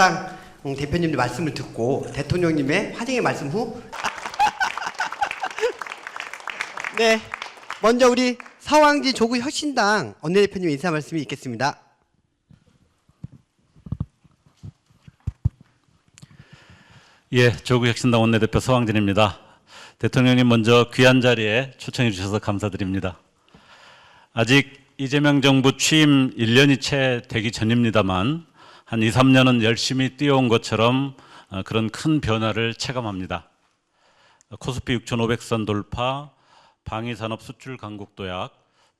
혁신당 대표님의 말씀을 듣고 대통령님의 화쟁의 말씀 후 네, 먼저 우리 서왕진 조국 혁신당 원내대표님 인사 말씀이 있겠습니다. 예, 조국혁신당 원내대표 서왕진입니다. 대통령님 먼저 귀한 자리에 초청해 주셔서 감사드립니다. 아직 이재명 정부 취임 1년이 채 되기 전입니다만 한 2, 3년은 열심히 뛰어온 것처럼 그런 큰 변화를 체감합니다. 코스피 6,500선 돌파, 방위산업 수출 강국 도약,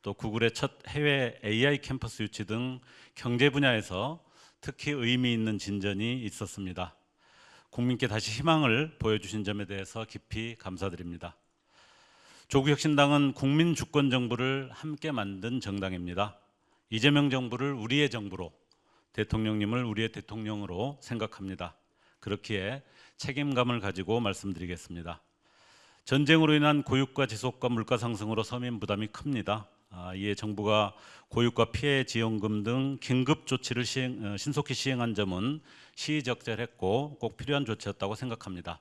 또 구글의 첫 해외 AI 캠퍼스 유치 등 경제 분야에서 특히 의미 있는 진전이 있었습니다. 국민께 다시 희망을 보여주신 점에 대해서 깊이 감사드립니다. 조국혁신당은 국민 주권 정부를 함께 만든 정당입니다. 이재명 정부를 우리의 정부로, 대통령님을 우리의 대통령으로 생각합니다. 그렇기에 책임감을 가지고 말씀드리겠습니다. 전쟁으로 인한 고육과 지속과 물가 상승으로 서민 부담이 큽니다. 이에 정부가 고육과 피해 지원금 등 긴급 조치를 신속히 시행한 점은 시의적절했고 꼭 필요한 조치였다고 생각합니다.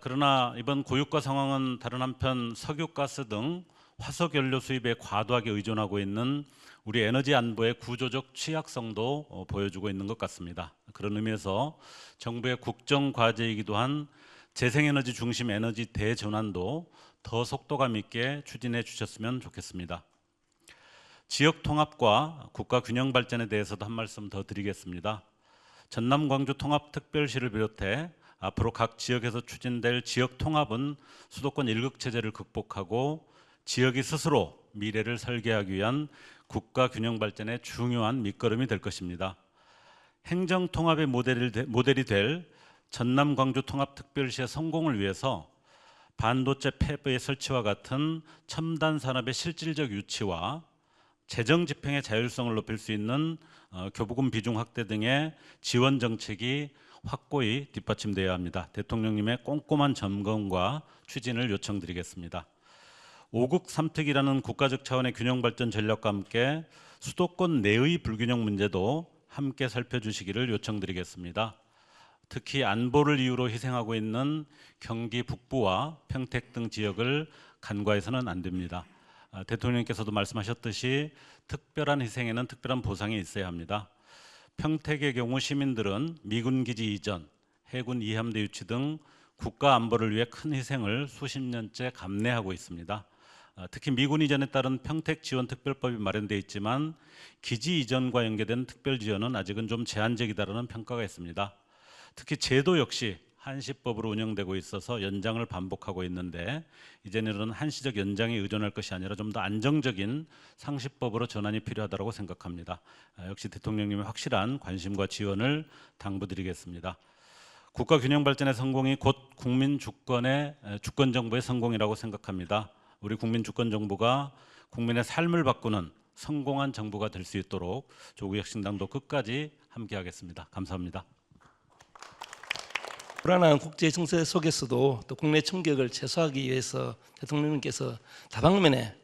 그러나 이번 고유가 상황은 다른 한편 석유, 가스 등 화석연료 수입에 과도하게 의존하고 있는 우리 에너지 안보의 구조적 취약성도 보여주고 있는 것 같습니다. 그런 의미에서 정부의 국정 과제이기도 한 재생에너지 중심 에너지 대전환도 더 속도감 있게 추진해 주셨으면 좋겠습니다. 지역 통합과 국가 균형 발전에 대해서도 한 말씀 더 드리겠습니다. 전남 광주 통합특별시를 비롯해 앞으로 각 지역에서 추진될 지역 통합은 수도권 일극 체제를 극복하고 지역이 스스로 미래를 설계하기 위한 국가 균형 발전의 중요한 밑거름이 될 것입니다. 행정 통합의 모델이 될 전남 광주 통합특별시의 성공을 위해서 반도체 팹의 설치와 같은 첨단 산업의 실질적 유치와 재정 집행의 자율성을 높일 수 있는 교부금 비중 확대 등의 지원 정책이 확고히 뒷받침되어야 합니다. 대통령님의 꼼꼼한 점검과 추진을 요청드리겠습니다. 5국 3특이라는 국가적 차원의 균형 발전 전략과 함께 수도권 내의 불균형 문제도 함께 살펴주시기를 요청드리겠습니다. 특히 안보를 이유로 희생하고 있는 경기 북부와 평택 등 지역을 간과해서는 안 됩니다. 대통령께서도 말씀하셨듯이 특별한 희생에는 특별한 보상이 있어야 합니다. 평택의 경우 시민들은 미군 기지 이전, 해군 이함대 유치 등 국가 안보를 위해 큰 희생을 수십 년째 감내하고 있습니다. 특히 미군 이전에 따른 평택 지원 특별법이 마련되어 있지만 기지 이전과 연계된 특별 지원은 아직은 좀 제한적이다라는 평가가 있습니다. 특히 제도 역시 한시법으로 운영되고 있어서 연장을 반복하고 있는데 이제는 한시적 연장에 의존할 것이 아니라 좀 더 안정적인 상시법으로 전환이 필요하다고 생각합니다. 역시 대통령님의 확실한 관심과 지원을 당부드리겠습니다. 국가 균형 발전의 성공이 곧 국민 주권의 주권 정부의 성공이라고 생각합니다. 우리 국민 주권 정부가 국민의 삶을 바꾸는 성공한 정부가 될 수 있도록 조국혁신당도 끝까지 함께하겠습니다. 감사합니다. 불안한 국제 정세 속에서도 또 국내 충격을 최소화하기 위해서 대통령님께서 다방면에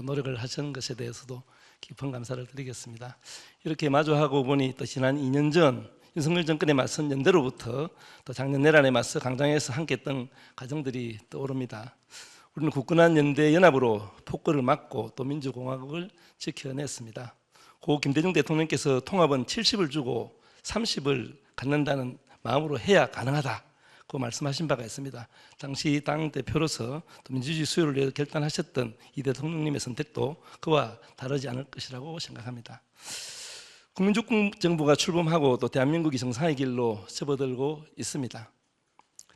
노력을 하시는 것에 대해서도 깊은 감사를 드리겠습니다. 이렇게 마주하고 보니 또 지난 2년 전 윤석열 정권에 맞선 연대로부터 또 작년 내란에 맞서 강장에서 함께했던 과정들이 떠오릅니다. 우리는 굳건한 연대 연합으로 폭거를 막고 또 민주공화국을 지켜냈습니다. 고 김대중 대통령께서 통합은 70을 주고 30을 갖는다는 마음으로 해야 가능하다고 말씀하신 바가 있습니다. 당시 당 대표로서 또 민주주의 수요를 위해 결단하셨던 이 대통령님의 선택도 그와 다르지 않을 것이라고 생각합니다. 국민주권 정부가 출범하고 또 대한민국이 정상의 길로 접어들고 있습니다.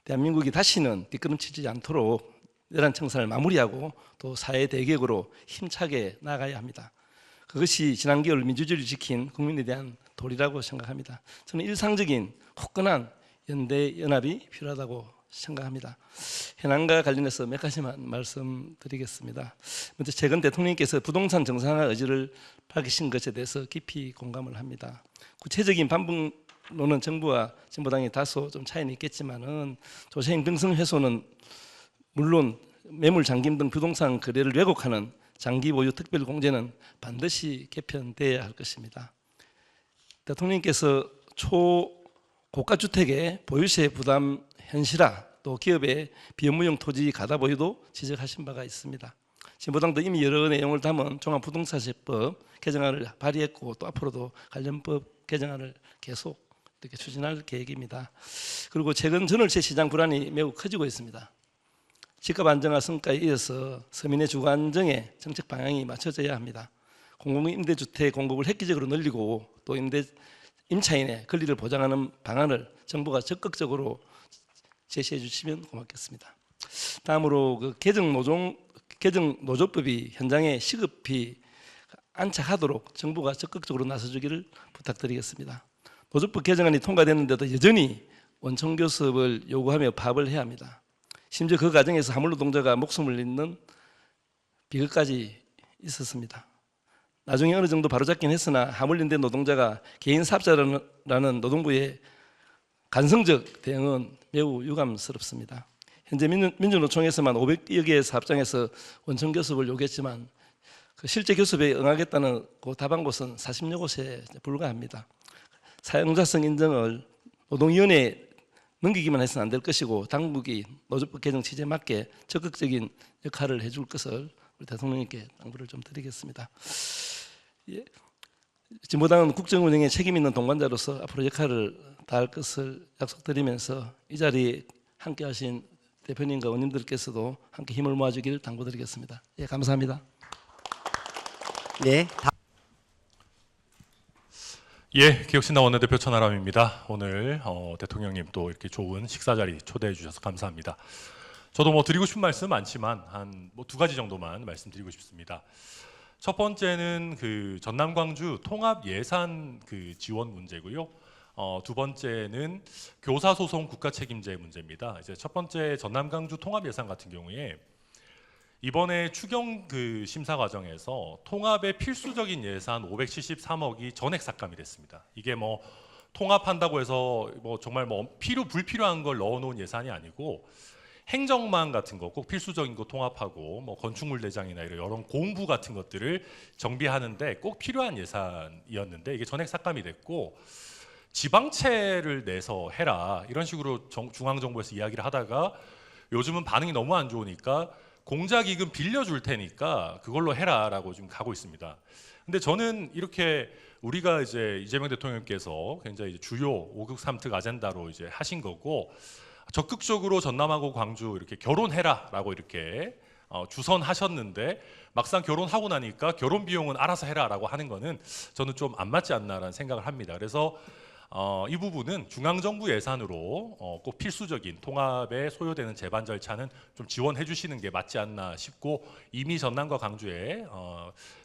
대한민국이 다시는 뒷걸음치지 않도록 내란 청산을 마무리하고 또 사회 대개혁으로 힘차게 나아가야 합니다. 그것이 지난 겨울 민주주의를 지킨 국민에 대한 도리라고 생각합니다. 저는 일상적인 굳건한 연대 연합이 필요하다고 생각합니다. 현안과 관련해서 몇 가지만 말씀드리겠습니다. 먼저 최근 대통령께서 부동산 정상화 의지를 밝히신 것에 대해서 깊이 공감을 합니다. 구체적인 반복론은 정부와 진보당이 다소 좀 차이는 있겠지만은 조세형 등성 회수는 물론 매물 잠김 등 부동산 거래를 왜곡하는 장기 보유 특별 공제는 반드시 개편돼야 할 것입니다. 대통령께서 고가주택의 보유세 부담 현실화, 또 기업의 비업무용 토지 가다 보유도 지적하신 바가 있습니다. 진보당도 이미 여러 내용을 담은 종합부동산세법 개정안을 발의했고 또 앞으로도 관련법 개정안을 계속 이렇게 추진할 계획입니다. 그리고 최근 전월세 시장 불안이 매우 커지고 있습니다. 집값 안정화 성과에 이어서 서민의 주거 안정에 정책 방향이 맞춰져야 합니다. 공공임대주택 공급을 획기적으로 늘리고 또 임차인의 권리를 보장하는 방안을 정부가 적극적으로 제시해 주시면 고맙겠습니다. 다음으로 그 개정 노조법이 현장에 시급히 안착하도록 정부가 적극적으로 나서주기를 부탁드리겠습니다. 노조법 개정안이 통과됐는데도 여전히 원청교섭을 요구하며 파업을 해야 합니다. 심지어 그 과정에서 하물노동자가 목숨을 잃는 비극까지 있었습니다. 나중에 어느 정도 바로잡긴 했으나 하물림된 노동자가 개인 사업자라는 노동부의 간성적 대응은 매우 유감스럽습니다. 현재 민주노총에서만 500여 개의 사업장에서 원청교섭을 요구했지만 그 실제 교섭에 응하겠다는 그 답한 곳은 40여 곳에 불과합니다. 사용자성 인정을 노동위원회에 넘기기만 해서는 안 될 것이고 당국이 노조법 개정 취지에 맞게 적극적인 역할을 해줄 것을 우리 대통령님께 당부를 좀 드리겠습니다. 예. 진보당은 국정 운영에 책임 있는 동반자로서 앞으로 역할을 다할 것을 약속드리면서 이 자리에 함께하신 대표님과 의원님들께서도 함께 힘을 모아주기를 당부드리겠습니다. 예, 감사합니다. 네. 예, 기억신당 원내대표 천하람입니다. 오늘 대통령님 또 이렇게 좋은 식사 자리 초대해 주셔서 감사합니다. 저도 뭐 드리고 싶은 말씀 많지만 한 뭐 2가지 정도만 말씀드리고 싶습니다. 첫 번째는 그 전남 광주 통합 예산 그 지원 문제고요. 두 번째는 교사 소송 국가 책임제 문제입니다. 이제 첫 번째 전남 광주 통합 예산 같은 경우에 이번에 추경 그 심사 과정에서 통합의 필수적인 예산 573억이 전액 삭감이 됐습니다. 이게 뭐 통합한다고 해서 뭐 정말 뭐 불필요한 걸 넣어놓은 예산이 아니고 행정망 같은 거 꼭 필수적인 거 통합하고 뭐 건축물 대장이나 이런 공부 같은 것들을 정비하는데 꼭 필요한 예산이었는데 이게 전액 삭감이 됐고 지방채를 내서 해라 이런 식으로 중앙정부에서 이야기를 하다가 요즘은 반응이 너무 안 좋으니까 공자기금 빌려줄 테니까 그걸로 해라라고 지금 가고 있습니다. 근데 저는 이렇게 우리가 이제 이재명 대통령께서 굉장히 이제 주요 5급 3특 아젠다로 이제 하신 거고 적극적으로 전남하고 광주 이렇게 결혼해라라고 이렇게 주선하셨는데 막상 결혼하고 나니까 결혼 비용은 알아서 해라라고 하는 거는 저는 좀 안 맞지 않나라는 생각을 합니다. 그래서 이 부분은 중앙정부 예산으로 꼭 필수적인 통합에 소요되는 제반 절차는 좀 지원해 주시는 게 맞지 않나 싶고 이미 전남과 광주에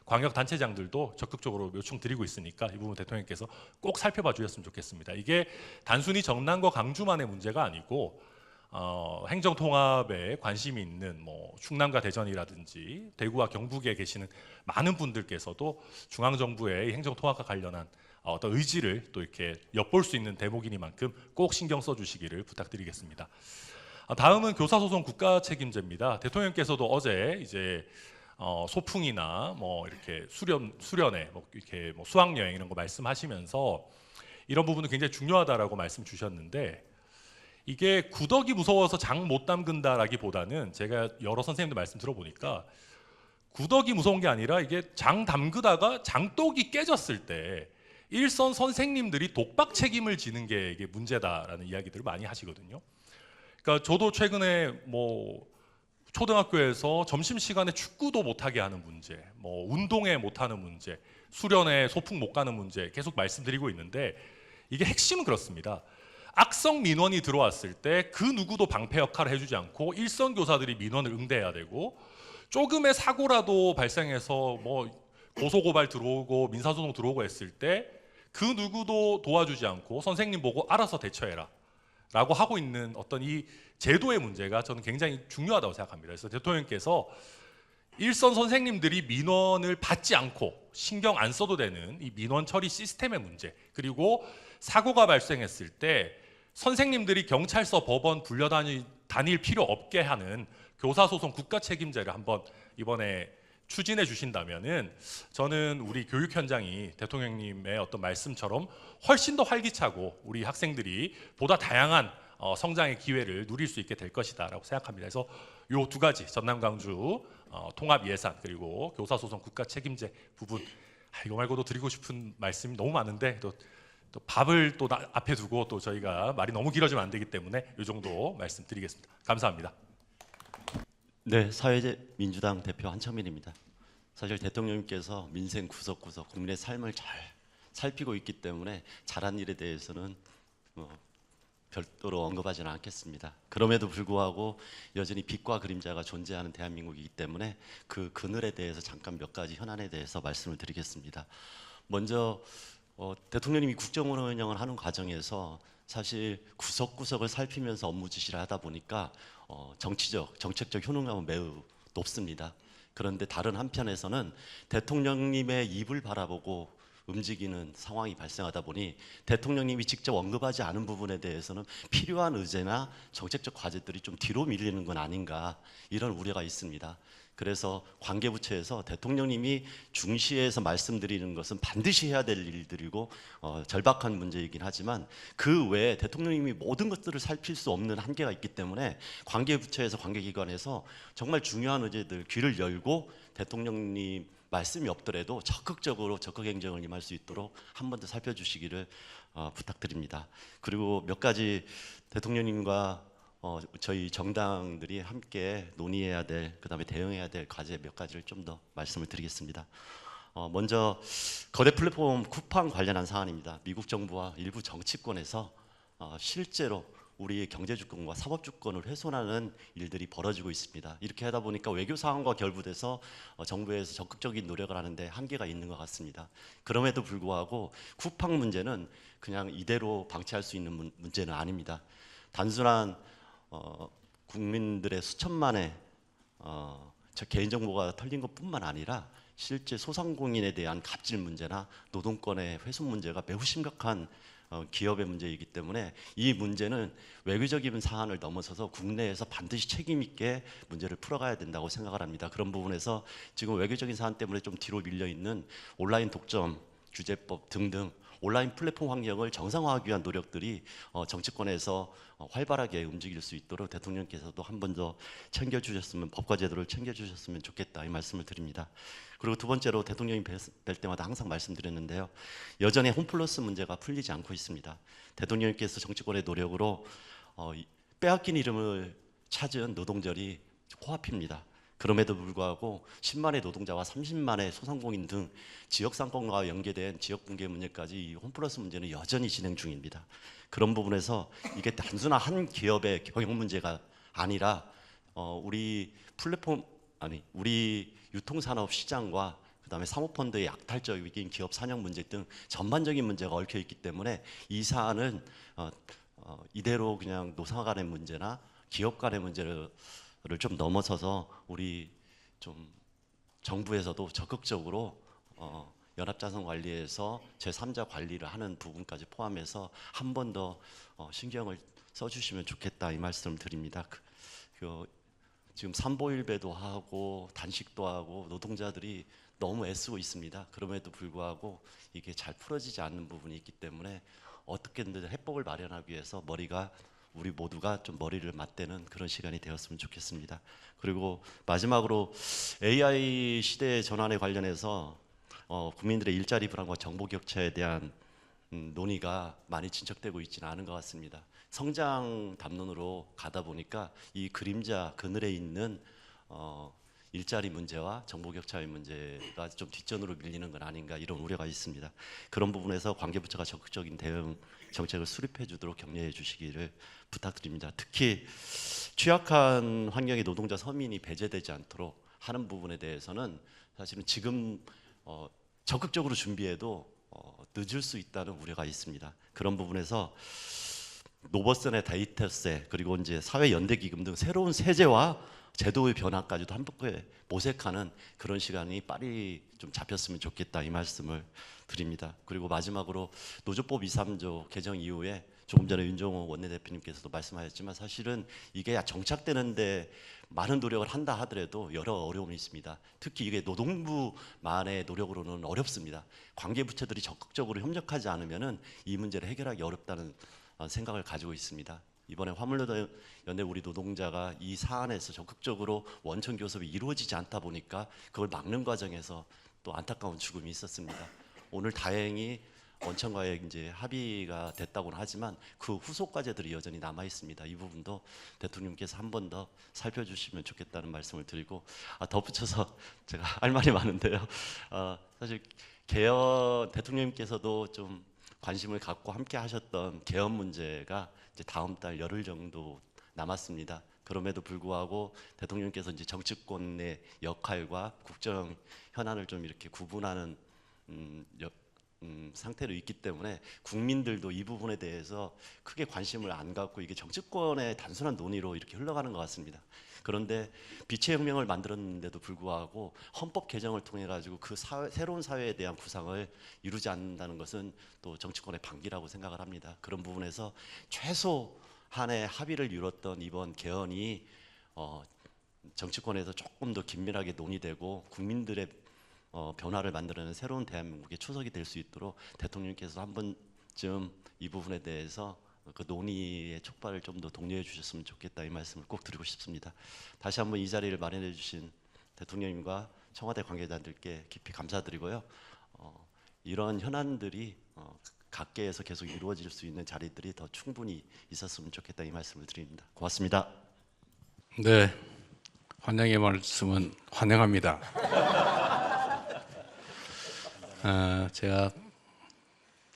광역단체장들도 적극적으로 요청드리고 있으니까 이 부분 대통령께서 꼭 살펴봐 주셨으면 좋겠습니다. 이게 단순히 전남과 광주만의 문제가 아니고 행정통합에 관심이 있는 뭐 충남과 대전이라든지 대구와 경북에 계시는 많은 분들께서도 중앙정부의 행정통합과 관련한 어떤 의지를 또 이렇게 엿볼 수 있는 대목이니만큼 꼭 신경 써주시기를 부탁드리겠습니다. 다음은 교사소송 국가 책임제입니다. 대통령께서도 어제 이제 소풍이나 뭐 이렇게 수련회, 뭐 이렇게 뭐 수학여행 이런 거 말씀하시면서 이런 부분은 굉장히 중요하다라고 말씀 주셨는데 이게 구덕이 무서워서 장 못 담근다라기보다는 제가 여러 선생님들 말씀 들어보니까 구덕이 무서운 게 아니라 이게 장 담그다가 장독이 깨졌을 때 일선 선생님들이 독박 책임을 지는 게 이게 문제다라는 이야기들을 많이 하시거든요. 그러니까 저도 최근에 뭐 초등학교에서 점심시간에 축구도 못하게 하는 문제, 뭐 운동회 못하는 문제, 수련회 소풍 못 가는 문제 계속 말씀드리고 있는데 이게 핵심은 그렇습니다. 악성 민원이 들어왔을 때 그 누구도 방패 역할을 해주지 않고 일선 교사들이 민원을 응대해야 되고 조금의 사고라도 발생해서 뭐 고소고발 들어오고 민사소송 들어오고 했을 때 그 누구도 도와주지 않고 선생님 보고 알아서 대처해라 라고 하고 있는 어떤 이 제도의 문제가 저는 굉장히 중요하다고 생각합니다. 그래서 대통령께서 일선 선생님들이 민원을 받지 않고 신경 안 써도 되는 이 민원 처리 시스템의 문제 그리고 사고가 발생했을 때 선생님들이 경찰서 법원 다닐 필요 없게 하는 교사소송 국가 책임제를 한번 이번에 추진해 주신다면은 저는 우리 교육 현장이 대통령님의 어떤 말씀처럼 훨씬 더 활기차고 우리 학생들이 보다 다양한 성장의 기회를 누릴 수 있게 될 것이다라고 생각합니다. 그래서 요 두 가지 전남 광주 통합 예산 그리고 교사 소송 국가 책임제 부분 이거 말고도 드리고 싶은 말씀이 너무 많은데 또 밥을 또 앞에 두고 또 저희가 말이 너무 길어지면 안 되기 때문에 이 정도 말씀드리겠습니다. 감사합니다. 네, 사회민주당 대표 한창민입니다. 사실 대통령님께서 민생 구석구석 국민의 삶을 잘 살피고 있기 때문에 잘한 일에 대해서는 별도로 언급하지는 않겠습니다. 그럼에도 불구하고 여전히 빛과 그림자가 존재하는 대한민국이기 때문에 그 그늘에 대해서 잠깐 몇 가지 현안에 대해서 말씀을 드리겠습니다. 먼저 대통령님이 국정원 운영을 하는 과정에서 사실 구석구석을 살피면서 업무 지시를 하다 보니까 정책적 효능감은 매우 높습니다. 그런데 다른 한편에서는 대통령님의 입을 바라보고 움직이는 상황이 발생하다 보니 대통령님이 직접 언급하지 않은 부분에 대해서는 필요한 의제나 정책적 과제들이 좀 뒤로 밀리는 건 아닌가 이런 우려가 있습니다. 그래서 관계부처에서 대통령님이 중시해서 말씀드리는 것은 반드시 해야 될 일들이고 절박한 문제이긴 하지만 그 외에 대통령님이 모든 것들을 살필 수 없는 한계가 있기 때문에 관계부처에서 관계기관에서 정말 중요한 의제들 귀를 열고 대통령님 말씀이 없더라도 적극적으로 적극 행정을 임할 수 있도록 한 번 더 살펴주시기를 부탁드립니다. 그리고 몇 가지 대통령님과 저희 정당들이 함께 논의해야 될, 그다음에 대응해야 될 과제 몇 가지를 좀 더 말씀을 드리겠습니다. 먼저 거대 플랫폼 쿠팡 관련한 사안입니다. 미국 정부와 일부 정치권에서 실제로 우리의 경제 주권과 사법 주권을 훼손하는 일들이 벌어지고 있습니다. 이렇게 하다 보니까 외교 상황과 결부돼서 정부에서 적극적인 노력을 하는데 한계가 있는 것 같습니다. 그럼에도 불구하고 쿠팡 문제는 그냥 이대로 방치할 수 있는 문제는 아닙니다. 단순한 국민들의 수천만의 개인정보가 털린 것뿐만 아니라 실제 소상공인에 대한 갑질 문제나 노동권의 훼손 문제가 매우 심각한 기업의 문제이기 때문에 이 문제는 외교적인 사안을 넘어서서 국내에서 반드시 책임 있게 문제를 풀어가야 된다고 생각을 합니다. 그런 부분에서 지금 외교적인 사안 때문에 좀 뒤로 밀려 있는 온라인 독점 규제법 등등 온라인 플랫폼 환경을 정상화하기 위한 노력들이 정치권에서 활발하게 움직일 수 있도록 대통령께서도 한 번 더 챙겨주셨으면, 법과 제도를 챙겨주셨으면 좋겠다 이 말씀을 드립니다. 그리고 두 번째로 대통령이 뵐 때마다 항상 말씀드렸는데요, 여전히 홈플러스 문제가 풀리지 않고 있습니다. 대통령께서 정치권의 노력으로 빼앗긴 이름을 찾은 노동절이 코앞입니다. 그럼에도 불구하고 10만의 노동자와 30만의 소상공인 등 지역 상권과 연계된 지역 붕괴 문제까지 이 홈플러스 문제는 여전히 진행 중입니다. 그런 부분에서 이게 단순한 한 기업의 경영 문제가 아니라 우리 우리 유통산업 시장과 그다음에 사모펀드의 약탈적인 기업 산영 문제 등 전반적인 문제가 얽혀 있기 때문에 이 사안은 이대로 그냥 노사 간의 문제나 기업 간의 문제를 좀 넘어서서 우리 좀 정부에서도 적극적으로 연합자산관리에서 제3자 관리를 하는 부분까지 포함해서 한 번 더 신경을 써주시면 좋겠다 이 말씀을 드립니다. 지금 삼보일배도 하고 단식도 하고 노동자들이 너무 애쓰고 있습니다. 그럼에도 불구하고 이게 잘 풀어지지 않는 부분이 있기 때문에 어떻게든 해법을 마련하기 위해서 우리 모두가 좀 머리를 맞대는 그런 시간이 되었으면 좋겠습니다. 그리고 마지막으로 AI 시대의 전환에 관련해서 국민들의 일자리 불안과 정보 격차에 대한 논의가 많이 진척되고 있지는 않은 것 같습니다. 성장 담론으로 가다 보니까 이 그림자 그늘에 있는 일자리 문제와 정보 격차의 문제가 좀 뒷전으로 밀리는 건 아닌가 이런 우려가 있습니다. 그런 부분에서 관계부처가 적극적인 대응 정책을 수립해 주도록 격려해 주시기를 부탁드립니다. 특히 취약한 환경의 노동자 서민이 배제되지 않도록 하는 부분에 대해서는 사실은 지금 적극적으로 준비해도 늦을 수 있다는 우려가 있습니다. 그런 부분에서 노버슨의 데이터세 그리고 이제 사회연대기금 등 새로운 세제와 제도의 변화까지도 함께 모색하는 그런 시간이 빨리 좀 잡혔으면 좋겠다 이 말씀을 드립니다. 그리고 마지막으로 노조법 2, 3조 개정 이후에 조금 전에 윤종호 원내대표님께서도 말씀하셨지만 사실은 이게 정착되는데 많은 노력을 한다 하더라도 여러 어려움이 있습니다. 특히 이게 노동부만의 노력으로는 어렵습니다. 관계부처들이 적극적으로 협력하지 않으면은 이 문제를 해결하기 어렵다는 생각을 가지고 있습니다. 이번에 화물연대 우리 노동자가 이 사안에서 적극적으로 원천 교섭이 이루어지지 않다 보니까 그걸 막는 과정에서 또 안타까운 죽음이 있었습니다. 오늘 다행히 원청과의 이제 합의가 됐다고는 하지만 그 후속 과제들이 여전히 남아 있습니다. 이 부분도 대통령께서 한 번 더 살펴주시면 좋겠다는 말씀을 드리고 덧붙여서 제가 할 말이 많은데요. 사실 개헌 대통령님께서도 좀 관심을 갖고 함께 하셨던 개헌 문제가 이제 다음 달 열흘 정도 남았습니다. 그럼에도 불구하고 대통령께서 이제 정치권의 역할과 국정 현안을 좀 이렇게 구분하는 상태로 있기 때문에 국민들도 이 부분에 대해서 크게 관심을 안 갖고 이게 정치권의 단순한 논의로 이렇게 흘러가는 것 같습니다. 그런데 빛의 혁명을 만들었는데도 불구하고 헌법 개정을 통해 가지고 그 새로운 사회에 대한 구상을 이루지 않는다는 것은 또 정치권의 반기라고 생각을 합니다. 그런 부분에서 최소한의 합의를 이뤘던 이번 개헌이 정치권에서 조금 더 긴밀하게 논의되고 국민들의 변화를 만들어내는 새로운 대한민국의 초석이 될 수 있도록 대통령께서 한 번쯤 이 부분에 대해서 그 논의의 촉발을 좀 더 독려해 주셨으면 좋겠다 이 말씀을 꼭 드리고 싶습니다. 다시 한번 이 자리를 마련해 주신 대통령님과 청와대 관계자들께 깊이 감사드리고요. 이런 현안들이 각계에서 계속 이루어질 수 있는 자리들이 더 충분히 있었으면 좋겠다 이 말씀을 드립니다. 고맙습니다. 네, 환영의 말씀은 환영합니다. 제가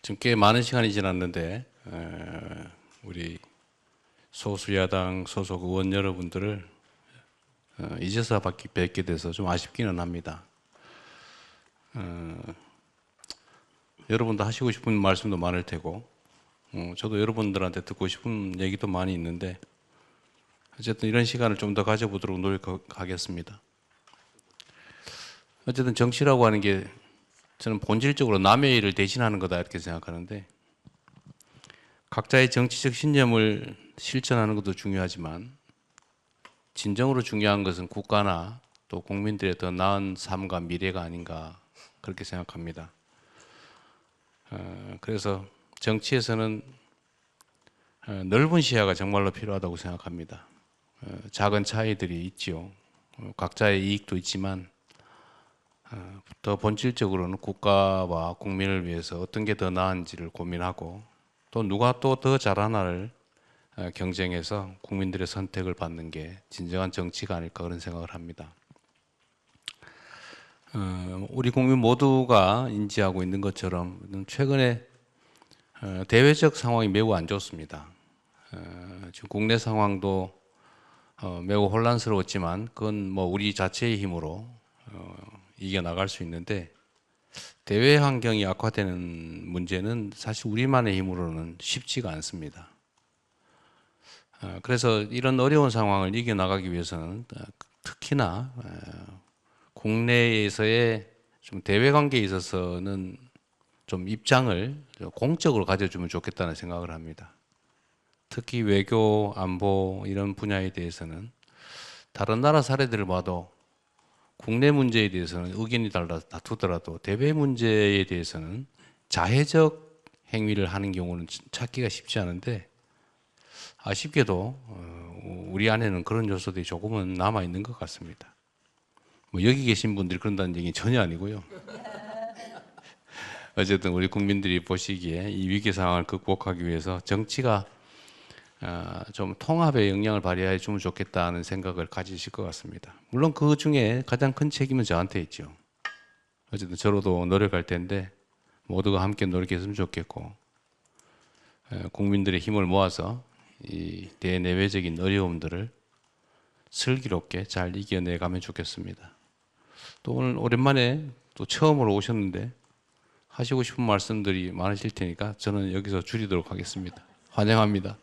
지금 꽤 많은 시간이 지났는데 우리 소수야당 소속 의원 여러분들을 이제서 뵙게 돼서 좀 아쉽기는 합니다. 여러분도 하시고 싶은 말씀도 많을 테고 저도 여러분들한테 듣고 싶은 얘기도 많이 있는데 어쨌든 이런 시간을 좀 더 가져보도록 노력하겠습니다. 어쨌든 정치라고 하는 게 저는 본질적으로 남의 일을 대신하는 거다 이렇게 생각하는데 각자의 정치적 신념을 실천하는 것도 중요하지만 진정으로 중요한 것은 국가나 또 국민들의 더 나은 삶과 미래가 아닌가 그렇게 생각합니다. 그래서 정치에서는 넓은 시야가 정말로 필요하다고 생각합니다. 작은 차이들이 있지요. 각자의 이익도 있지만 더 본질적으로는 국가와 국민을 위해서 어떤 게 더 나은지를 고민하고 또 누가 또 더 잘하나를 경쟁해서 국민들의 선택을 받는 게 진정한 정치가 아닐까 그런 생각을 합니다. 우리 국민 모두가 인지하고 있는 것처럼 최근에 대외적 상황이 매우 안 좋습니다. 지금 국내 상황도 매우 혼란스러웠지만 그건 뭐 우리 자체의 힘으로 이겨나갈 수 있는데 대외 환경이 악화되는 문제는 사실 우리만의 힘으로는 쉽지가 않습니다. 그래서 이런 어려운 상황을 이겨나가기 위해서는 특히나 국내에서의 좀 대외 관계에 있어서는 좀 입장을 공적으로 가져주면 좋겠다는 생각을 합니다. 특히 외교, 안보 이런 분야에 대해서는 다른 나라 사례들을 봐도 국내 문제에 대해서는 의견이 달라 다투더라도 대외 문제에 대해서는 자해적 행위를 하는 경우는 찾기가 쉽지 않은데 아쉽게도 우리 안에는 그런 요소들이 조금은 남아 있는 것 같습니다. 뭐 여기 계신 분들이 그런다는 얘기는 전혀 아니고요. 어쨌든 우리 국민들이 보시기에 이 위기 상황을 극복하기 위해서 정치가 좀 통합의 영향을 발휘해 주면 좋겠다는 생각을 가지실 것 같습니다. 물론 그 중에 가장 큰 책임은 저한테 있죠. 어쨌든 저로도 노력할 텐데 모두가 함께 노력했으면 좋겠고 국민들의 힘을 모아서 이 대내외적인 어려움들을 슬기롭게 잘 이겨내 가면 좋겠습니다. 또 오늘 오랜만에 또 처음으로 오셨는데 하시고 싶은 말씀들이 많으실 테니까 저는 여기서 줄이도록 하겠습니다. 환영합니다.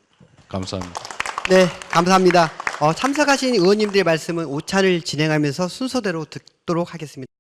감사합니다. 네, 감사합니다. 참석하신 의원님들의 말씀은 오차를 진행하면서 순서대로 듣도록 하겠습니다.